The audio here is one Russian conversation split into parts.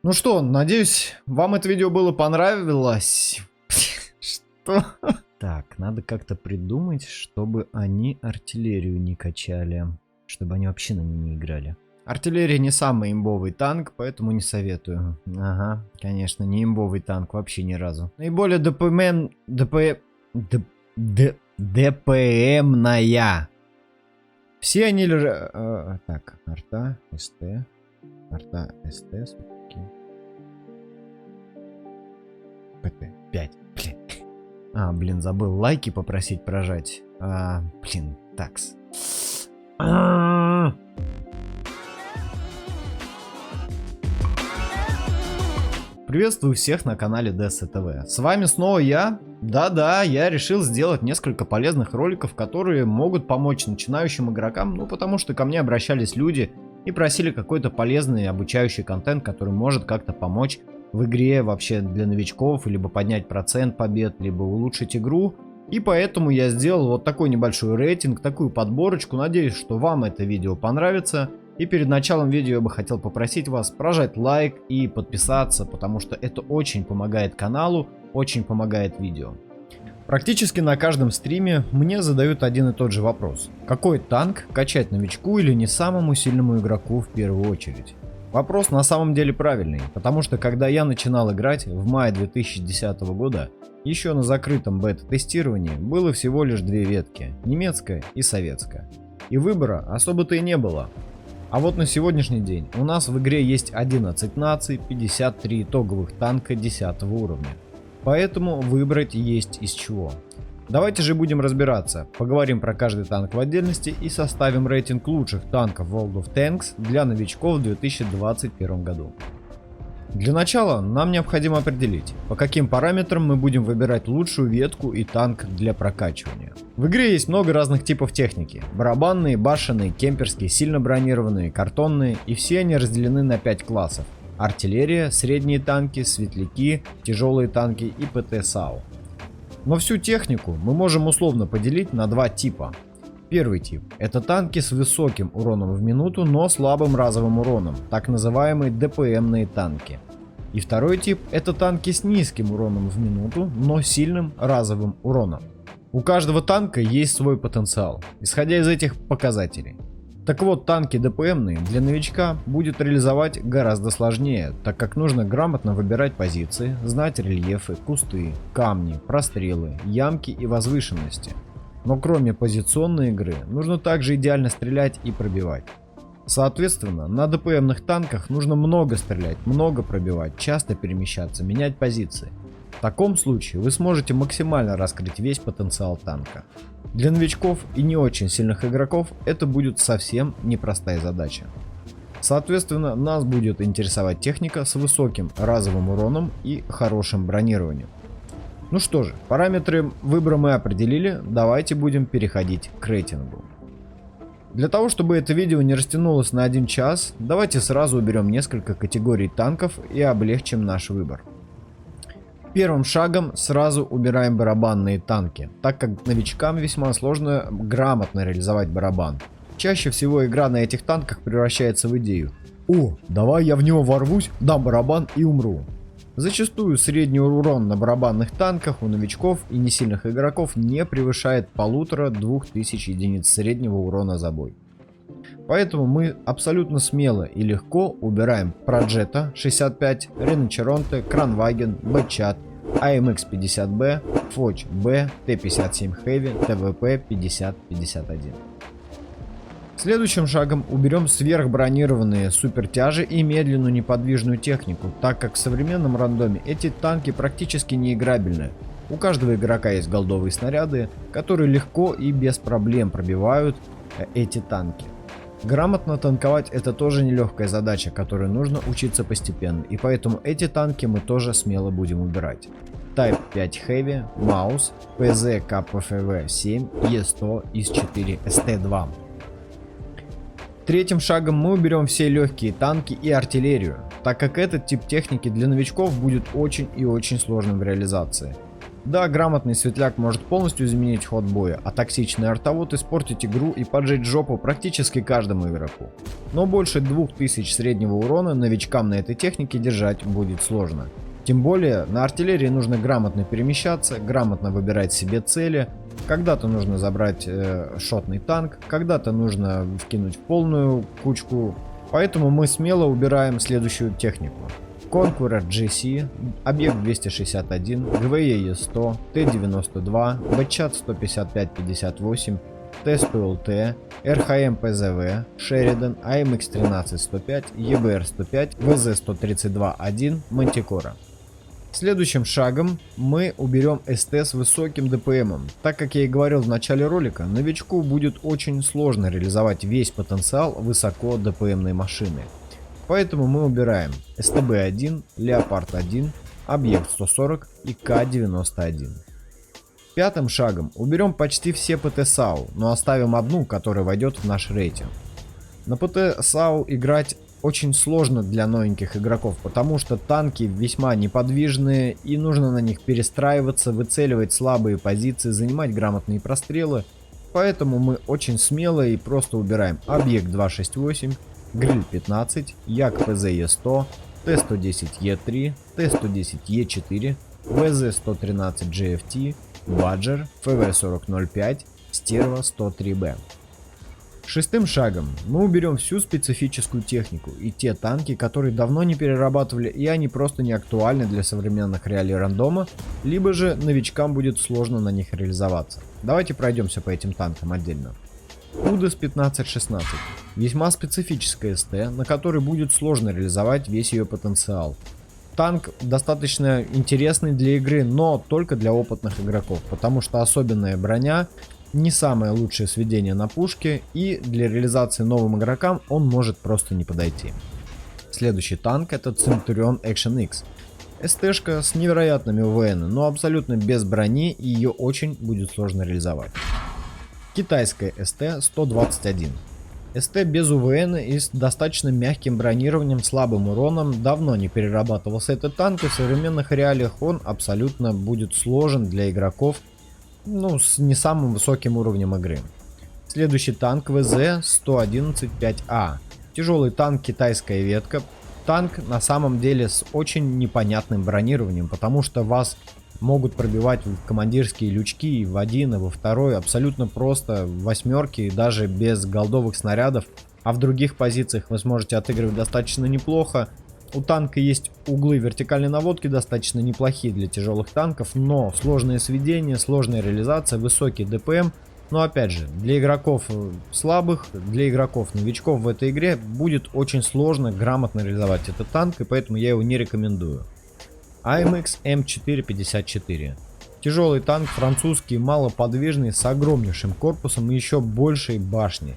Ну что, надеюсь, вам это видео было понравилось. Что? Так, надо как-то придумать, чтобы они артиллерию не качали. Чтобы они вообще на ней не играли. Артиллерия не самый имбовый танк, поэтому не советую. Ага, конечно, не имбовый танк вообще ни разу. Наиболее ДПМная. Все они лежат... так, арта, СТ. Арта, СТ, сутки. ПТ, 5. Блин. Блин, забыл лайки попросить прожать. Блин, такс. Приветствую всех на канале DSTV. С вами снова я. Да-да, я решил сделать несколько полезных роликов, которые могут помочь начинающим игрокам, ну потому что ко мне обращались люди и просили какой-то полезный обучающий контент, который может как-то помочь в игре вообще для новичков, либо поднять процент побед, либо улучшить игру. И поэтому я сделал вот такой небольшой рейтинг, такую подборочку. Надеюсь, что вам это видео понравится. И перед началом видео я бы хотел попросить вас прожать лайк и подписаться, потому что это очень помогает каналу, очень помогает видео. Практически на каждом стриме мне задают один и тот же вопрос. Какой танк качать новичку или не самому сильному игроку в первую очередь? Вопрос на самом деле правильный, потому что когда я начинал играть в мае 2010 года, еще на закрытом бета-тестировании было всего лишь две ветки, немецкая и советская. И выбора особо-то и не было. А вот на сегодняшний день у нас в игре есть 11 наций, 53 итоговых танка 10 уровня. Поэтому выбрать есть из чего. Давайте же будем разбираться, поговорим про каждый танк в отдельности и составим рейтинг лучших танков World of Tanks для новичков в 2021 году. Для начала нам необходимо определить, по каким параметрам мы будем выбирать лучшую ветку и танк для прокачивания. В игре есть много разных типов техники. Барабанные, башенные, кемперские, сильно бронированные, картонные, и все они разделены на 5 классов. Артиллерия, средние танки, светляки, тяжелые танки и ПТ-САУ. Но всю технику мы можем условно поделить на два типа. Первый тип – это танки с высоким уроном в минуту, но слабым разовым уроном, так называемые ДПМные танки. И второй тип – это танки с низким уроном в минуту, но сильным разовым уроном. У каждого танка есть свой потенциал, исходя из этих показателей. Так вот, танки ДПМные для новичка будет реализовать гораздо сложнее, так как нужно грамотно выбирать позиции, знать рельефы, кусты, камни, прострелы, ямки и возвышенности. Но кроме позиционной игры, нужно также идеально стрелять и пробивать. Соответственно, на ДПМных танках нужно много стрелять, много пробивать, часто перемещаться, менять позиции. В таком случае вы сможете максимально раскрыть весь потенциал танка. Для новичков и не очень сильных игроков это будет совсем непростая задача. Соответственно, нас будет интересовать техника с высоким разовым уроном и хорошим бронированием. Ну что же, параметры выбора мы определили, давайте будем переходить к рейтингу. Для того, чтобы это видео не растянулось на 1 час, давайте сразу уберем несколько категорий танков и облегчим наш выбор. Первым шагом сразу убираем барабанные танки, так как новичкам весьма сложно грамотно реализовать барабан. Чаще всего игра на этих танках превращается в идею: «О, давай я в него ворвусь, дам барабан и умру». Зачастую средний урон на барабанных танках у новичков и не сильных игроков не превышает 1500-2000 единиц среднего урона за бой. Поэтому мы абсолютно смело и легко убираем Проджета 65, Реночеронте, Кранваген, Б-Чат, АМХ-50Б, Фоч-Б, Т-57 Heavy, ТВП-5051. Следующим шагом уберем сверхбронированные супертяжи и медленную неподвижную технику, так как в современном рандоме эти танки практически неиграбельны. У каждого игрока есть голдовые снаряды, которые легко и без проблем пробивают эти танки. Грамотно танковать — это тоже нелегкая задача, которой нужно учиться постепенно, и поэтому эти танки мы тоже смело будем убирать. Type 5 Heavy, Маус, ПЗ КПФВ-7, Е100, ИС-4, СТ-2. Третьим шагом мы уберем все легкие танки и артиллерию, так как этот тип техники для новичков будет очень и очень сложным в реализации. Да, грамотный светляк может полностью изменить ход боя, а токсичный артовод испортить игру и поджечь жопу практически каждому игроку. Но больше 2000 среднего урона новичкам на этой технике держать будет сложно. Тем более на артиллерии нужно грамотно перемещаться, грамотно выбирать себе цели. Когда-то нужно забрать шотный танк, когда-то нужно вкинуть в полную кучку. Поэтому мы смело убираем следующую технику. Conqueror GC, объект 261, ГВЕ 100, Т-92, БЧАТ 155-58, ТСПЛТ, РХМ ПЗВ, Шеридан, АМХ-13 105, ЕБР 105, ВЗ 132-1, Мантикора. Следующим шагом мы уберем СТ с высоким ДПМом. Так как я и говорил в начале ролика, новичку будет очень сложно реализовать весь потенциал высоко ДПМной машины. Поэтому мы убираем СТБ-1, Леопард-1, Объект 140 и К-91. Пятым шагом уберем почти все ПТ-САУ, но оставим одну, которая войдет в наш рейтинг. На ПТ-САУ играть очень сложно для новеньких игроков, потому что танки весьма неподвижные и нужно на них перестраиваться, выцеливать слабые позиции, занимать грамотные прострелы. Поэтому мы очень смело и просто убираем Объект 268, Гриль 15, Як ПЗЕ-100, Т-110Е3, Т-110Е4, ВЗ-113 GFT, Баджер, ФВ-4005, Стерва 103Б. Шестым шагом мы уберем всю специфическую технику и те танки, которые давно не перерабатывали, и они просто не актуальны для современных реалий рандома, либо же новичкам будет сложно на них реализоваться. Давайте пройдемся по этим танкам отдельно. УДС 1516. Весьма специфическая СТ, на которой будет сложно реализовать весь ее потенциал. Танк достаточно интересный для игры, но только для опытных игроков, потому что особенная броня, не самое лучшее сведение на пушке, и для реализации новым игрокам он может просто не подойти. Следующий танк — это Centurion Action X. СТ-шка с невероятными УВН, но абсолютно без брони, и ее очень будет сложно реализовать. Китайская СТ-121. СТ без УВН и с достаточно мягким бронированием, слабым уроном. Давно не перерабатывался этот танк, и в современных реалиях он абсолютно будет сложен для игроков, с не самым высоким уровнем игры. Следующий танк ВЗ-111-5А. Тяжелый танк, китайская ветка. Танк на самом деле с очень непонятным бронированием, потому что вас могут пробивать в командирские лючки и в один, и во второй абсолютно просто в восьмерке, даже без голдовых снарядов. А в других позициях вы сможете отыгрывать достаточно неплохо. У танка есть углы вертикальной наводки достаточно неплохие для тяжелых танков, но сложное сведение, сложная реализация, высокий ДПМ. Но опять же, для игроков слабых, для игроков новичков в этой игре будет очень сложно грамотно реализовать этот танк, и поэтому я его не рекомендую. АМХ М454. Тяжелый танк, французский, малоподвижный, с огромнейшим корпусом и еще большей башней.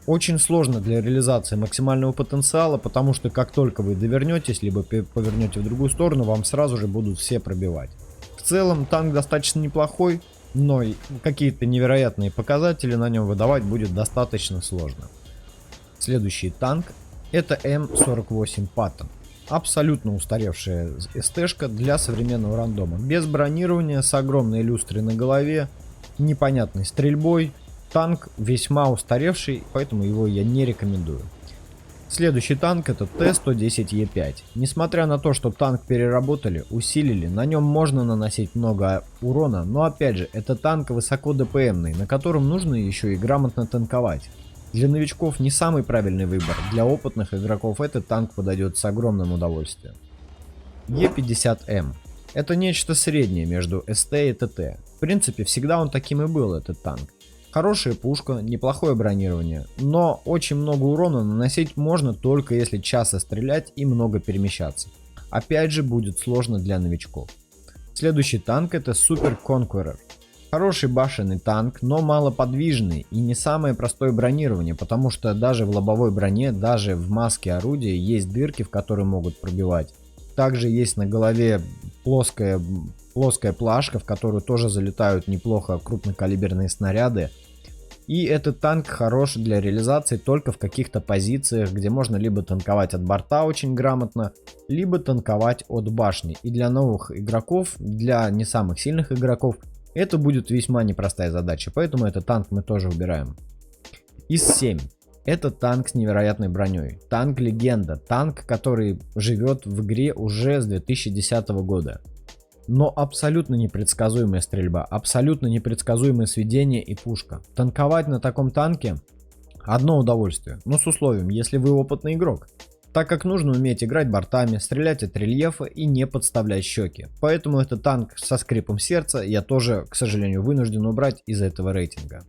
Очень сложно для реализации максимального потенциала, потому что как только вы довернетесь, либо повернете в другую сторону, вам сразу же будут все пробивать. В целом танк достаточно неплохой, но какие-то невероятные показатели на нем выдавать будет достаточно сложно. Следующий танк — это М48 Patton. Абсолютно устаревшая СТ-шка для современного рандома. Без бронирования, с огромной люстрой на голове, непонятной стрельбой. Танк весьма устаревший, поэтому его я не рекомендую. Следующий танк — это Т-110Е5. Несмотря на то, что танк переработали, усилили, на нем можно наносить много урона, но опять же, это танк высоко ДПМный, на котором нужно еще и грамотно танковать. Для новичков не самый правильный выбор, для опытных игроков этот танк подойдет с огромным удовольствием. Е50М. Это нечто среднее между СТ и ТТ. В принципе, всегда он таким и был, этот танк. Хорошая пушка, неплохое бронирование, но очень много урона наносить можно только если часто стрелять и много перемещаться. Опять же, будет сложно для новичков. Следующий танк — это Super Conqueror. Хороший башенный танк, но малоподвижный и не самое простое бронирование, потому что даже в лобовой броне, даже в маске орудия есть дырки, в которые могут пробивать. Также есть на голове плоская плашка, в которую тоже залетают неплохо крупнокалиберные снаряды. И этот танк хорош для реализации только в каких-то позициях, где можно либо танковать от борта очень грамотно, либо танковать от башни. И для новых игроков, для не самых сильных игроков, это будет весьма непростая задача, поэтому этот танк мы тоже убираем. ИС-7. Это танк с невероятной броней. Танк легенда. Танк, который живет в игре уже с 2010 года. Но абсолютно непредсказуемая стрельба, абсолютно непредсказуемое сведение и пушка. Танковать на таком танке одно удовольствие, но с условием, если вы опытный игрок. Так как нужно уметь играть бортами, стрелять от рельефа и не подставлять щеки. Поэтому этот танк со скрипом сердца я тоже, к сожалению, вынужден убрать из этого рейтинга.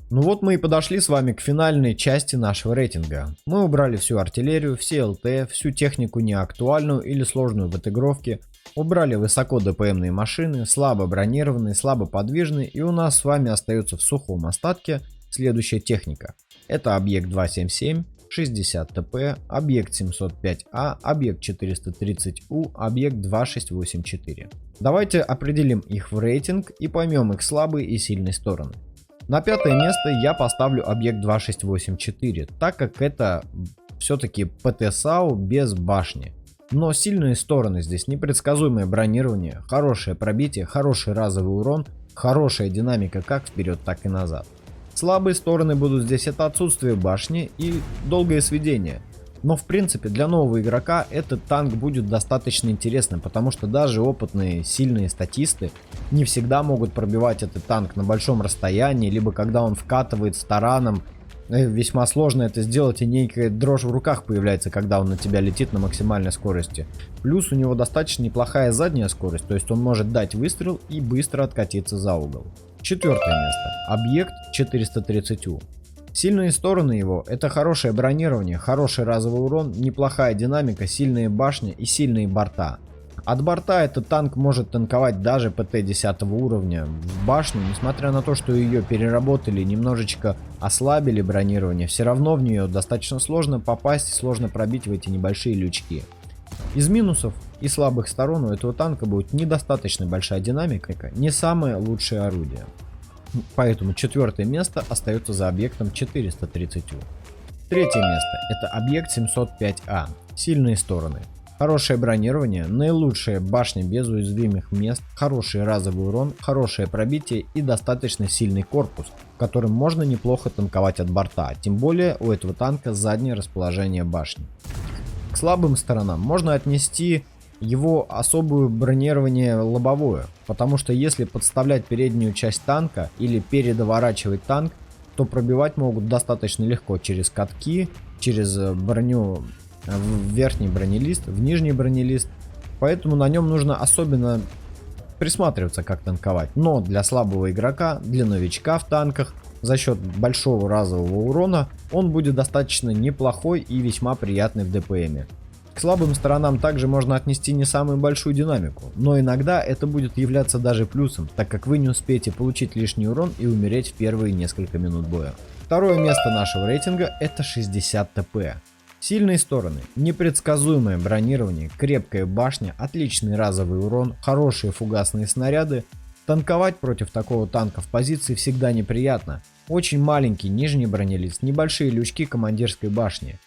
Ну вот мы и подошли с вами к финальной части нашего рейтинга. Мы убрали всю артиллерию, все ЛТ, всю технику неактуальную или сложную в отыгровке. Убрали высоко ДПМные машины, слабо бронированные, слабо подвижные, и у нас с вами остается в сухом остатке следующая техника. Это объект 277, 60 ТП, объект 705А, объект 430У, объект 2684. Давайте определим их в рейтинг и поймем их слабые и сильные стороны. На пятое место я поставлю объект 2684, так как это все-таки ПТ-САУ без башни. Но сильные стороны здесь: непредсказуемое бронирование, хорошее пробитие, хороший разовый урон, хорошая динамика как вперед, так и назад. Слабые стороны будут здесь: это отсутствие башни и долгое сведение. Но в принципе для нового игрока этот танк будет достаточно интересным, потому что даже опытные сильные статисты не всегда могут пробивать этот танк на большом расстоянии, либо когда он вкатывает с тараном. Весьма сложно это сделать, и некая дрожь в руках появляется, когда он на тебя летит на максимальной скорости. Плюс у него достаточно неплохая задняя скорость, то есть он может дать выстрел и быстро откатиться за угол. Четвертое место. Объект 430У. Сильные стороны его — это хорошее бронирование, хороший разовый урон, неплохая динамика, сильные башни и сильные борта. От борта этот танк может танковать даже ПТ 10 уровня. В башню, несмотря на то, что ее переработали, немножечко ослабили бронирование, все равно в нее достаточно сложно попасть, сложно пробить в эти небольшие лючки. Из минусов и слабых сторон у этого танка будет недостаточно большая динамика, не самое лучшее орудие. Поэтому четвертое место остается за объектом 430У. Третье место — это объект 705А. Сильные стороны. Хорошее бронирование, наилучшая башня без уязвимых мест, хороший разовый урон, хорошее пробитие и достаточно сильный корпус, которым можно неплохо танковать от борта, тем более у этого танка заднее расположение башни. К слабым сторонам можно отнести его особое бронирование лобовое, потому что если подставлять переднюю часть танка или передоворачивать танк, то пробивать могут достаточно легко через катки, через броню в верхний бронелист, в нижний бронелист, поэтому на нем нужно особенно присматриваться, как танковать. Но для слабого игрока, для новичка в танках, за счет большого разового урона, он будет достаточно неплохой и весьма приятный в ДПМе. К слабым сторонам также можно отнести не самую большую динамику, но иногда это будет являться даже плюсом, так как вы не успеете получить лишний урон и умереть в первые несколько минут боя. Второе место нашего рейтинга — это 60 ТП. Сильные стороны: непредсказуемое бронирование, крепкая башня, отличный разовый урон, хорошие фугасные снаряды. Танковать против такого танка в позиции всегда неприятно. Очень маленький нижний бронелист, небольшие лючки командирской башни.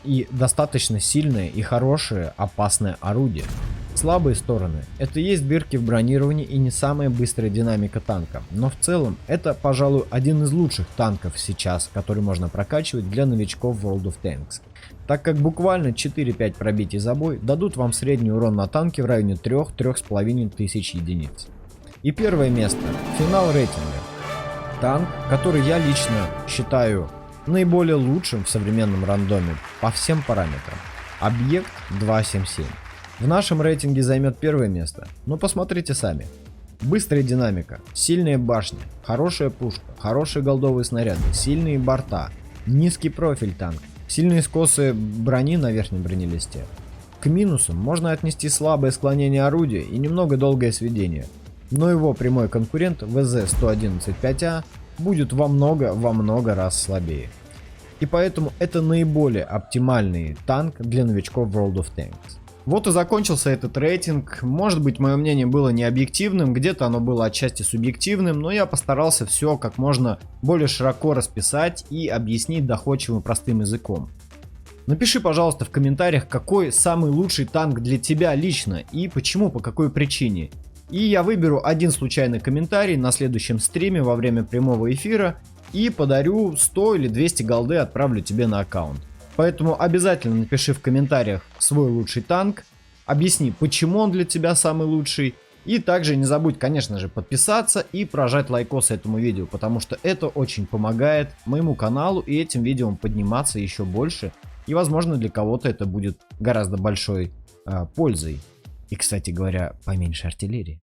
И достаточно сильное и хорошее опасное орудие. Слабые стороны — это есть дырки в бронировании и не самая быстрая динамика танка, но в целом это, пожалуй, один из лучших танков сейчас, который можно прокачивать для новичков в World of Tanks, так как буквально 4-5 пробитий за бой дадут вам средний урон на танке в районе 3-3,5 тысяч единиц. И первое место, финал рейтинга. Танк, который я лично считаю наиболее лучшим в современном рандоме по всем параметрам. Объект 277. В нашем рейтинге займет первое место, но посмотрите сами. Быстрая динамика, сильная башня, хорошая пушка, хорошие голдовые снаряды, сильные борта, низкий профиль танка, сильные скосы брони на верхнем бронелисте. К минусам можно отнести слабое склонение орудия и немного долгое сведение, но его прямой конкурент ВЗ-111-5А будет во много раз слабее. И поэтому это наиболее оптимальный танк для новичков World of Tanks. Вот и закончился этот рейтинг. Может быть, мое мнение было не объективным, где-то оно было отчасти субъективным, но я постарался все как можно более широко расписать и объяснить доходчивым простым языком. Напиши, пожалуйста, в комментариях, какой самый лучший танк для тебя лично и почему, по какой причине. И я выберу один случайный комментарий на следующем стриме во время прямого эфира и подарю 100 или 200 голды, отправлю тебе на аккаунт. Поэтому обязательно напиши в комментариях свой лучший танк, объясни, почему он для тебя самый лучший. И также не забудь, конечно же, подписаться и прожать лайкос этому видео, потому что это очень помогает моему каналу и этим видео подниматься еще больше. И возможно для кого-то это будет гораздо большой пользой. И, кстати говоря, поменьше артиллерии.